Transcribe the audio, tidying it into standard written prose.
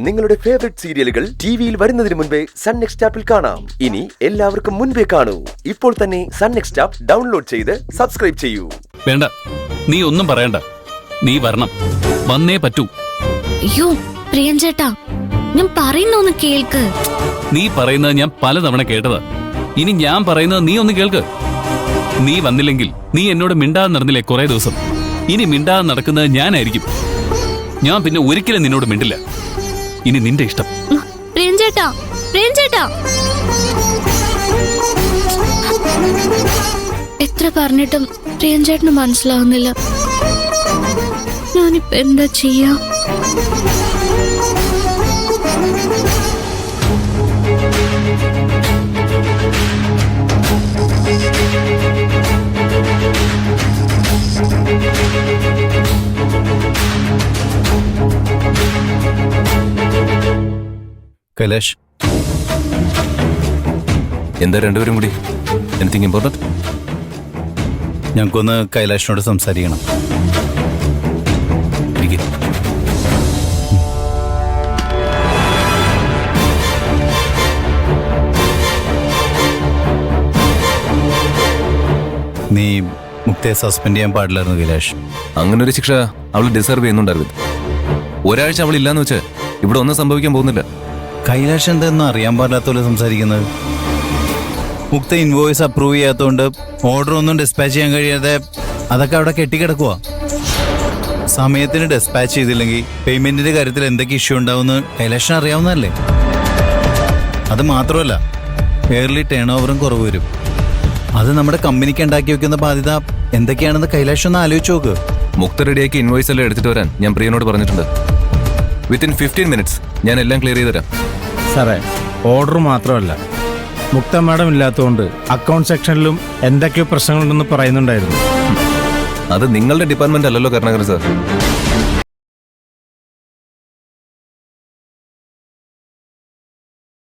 നിങ്ങളുടെ ഫേവറേറ്റ് സീരിയലുകൾ ടിവിയിൽ വരുന്നതിന് മുൻപേ സൺ നെക്സ്റ്റ് ആപ്പിൽ കാണാം. ഇനി എല്ലാവർക്കും മുൻപേ കാണൂ. ഇപ്പോൾ തന്നെ സൺ നെക്സ്റ്റ് ആപ്പ് ഡൗൺലോഡ് ചെയ്ത് സബ്സ്ക്രൈബ് ചെയ്യൂ. വേണ്ട, നീ ഒന്നും പറയണ്ട. നീ വരണം, വന്നേ പറ്റൂ. അയ്യോ പ്രിയൻ ചേട്ടാ, ഞാൻ പറയുന്നൊന്ന് കേൾക്ക്. നീ പറയുന്നത് ഞാൻ പലതവണ കേട്ടതാ. ഇനി ഞാൻ പറയുന്നത് നീ ഒന്ന് കേൾക്ക്. നീ വന്നില്ലെങ്കിൽ നീ എന്നോട് മിണ്ടാതെ നടന്നില്ലേ കുറെ ദിവസം. ഇനി മിണ്ടാതെ നടക്കുന്നത് ഞാനായിരിക്കും. ഞാൻ പിന്നെ ഒരിക്കലും നിന്നോട് മിണ്ടില്ല. ഇനി നിന്റെ ഇഷ്ടം. പ്രിയൻ ചേട്ടാ, പ്രിയൻ ചേട്ടാ, എത്ര പറഞ്ഞിട്ടും പ്രിയൻ ചേട്ടന് മനസ്സിലാവുന്നില്ല. ഞാനിപ്പോ എന്താ ചെയ്യാ? കൈലാഷ്, എന്താ രണ്ടുപേരും കൂടി? Anything important? ഞങ്ങൾക്കൊന്ന് കൈലാഷിനോട് സംസാരിക്കണം. നീ മുക്തയെ സസ്പെൻഡ് ചെയ്യാൻ പാടില്ലായിരുന്നു കൈലാഷ്. അങ്ങനെ ഒരു ശിക്ഷ അവൾ ഡിസർവ് ചെയ്യുന്നുണ്ടായിരുന്നു. ഒരാഴ്ച അവൾ ഇല്ലാന്ന് വെച്ച് ഇവിടെ ഒന്നും സംഭവിക്കാൻ പോകുന്നില്ല. കൈലാഷ് എന്തെന്നും അറിയാൻ പാടില്ലാത്ത പോലെ സംസാരിക്കുന്നത്. മുക്ത ഇൻവോയ്സ് അപ്രൂവ് ചെയ്യാത്തതുകൊണ്ട് ഓർഡർ ഒന്നും ഡിസ്പാച്ച് ചെയ്യാൻ കഴിയാതെ അതൊക്കെ അവിടെ കെട്ടിക്കിടക്കുക. സമയത്തിന് ഡിസ്പാച്ച് ചെയ്തില്ലെങ്കിൽ പേയ്മെന്റിന്റെ കാര്യത്തിൽ എന്തൊക്കെ ഇഷ്യൂ ഉണ്ടാവുമെന്ന് കൈലാഷിന് അറിയാവുന്നതല്ലേ. അത് മാത്രമല്ല, എയർലി ടേൺ ഓവറും കുറവ് വരും. അത് നമ്മുടെ കമ്പനിക്ക് ഉണ്ടാക്കി വെക്കുന്ന ബാധ്യത എന്തൊക്കെയാണെന്ന് കൈലാഷ് ഒന്ന് ആലോചിച്ച് നോക്ക്. മുക്ത റെഡിയാക്കി ഇൻവോയ്സ് എല്ലാം എടുത്തിട്ട് വരാൻ ഞാൻ പ്രിയനോട് പറഞ്ഞിട്ടുണ്ട്. വിത്തിൻ 15 minutes ഞാൻ എല്ലാം ക്ലിയർ ചെയ്ത് തരാം. സാറേ, ഓർഡർ മാത്രമല്ല, മുക്ത മാഡം ഇല്ലാത്തതുകൊണ്ട് അക്കൗണ്ട് സെക്ഷനിലും എന്തൊക്കെയോ പ്രശ്നങ്ങളുണ്ടെന്ന് പറയുന്നുണ്ടായിരുന്നു. അത് നിങ്ങളുടെ ഡിപ്പാർട്ട്മെന്റ് അല്ലല്ലോ കരുണാകരൻ സാർ.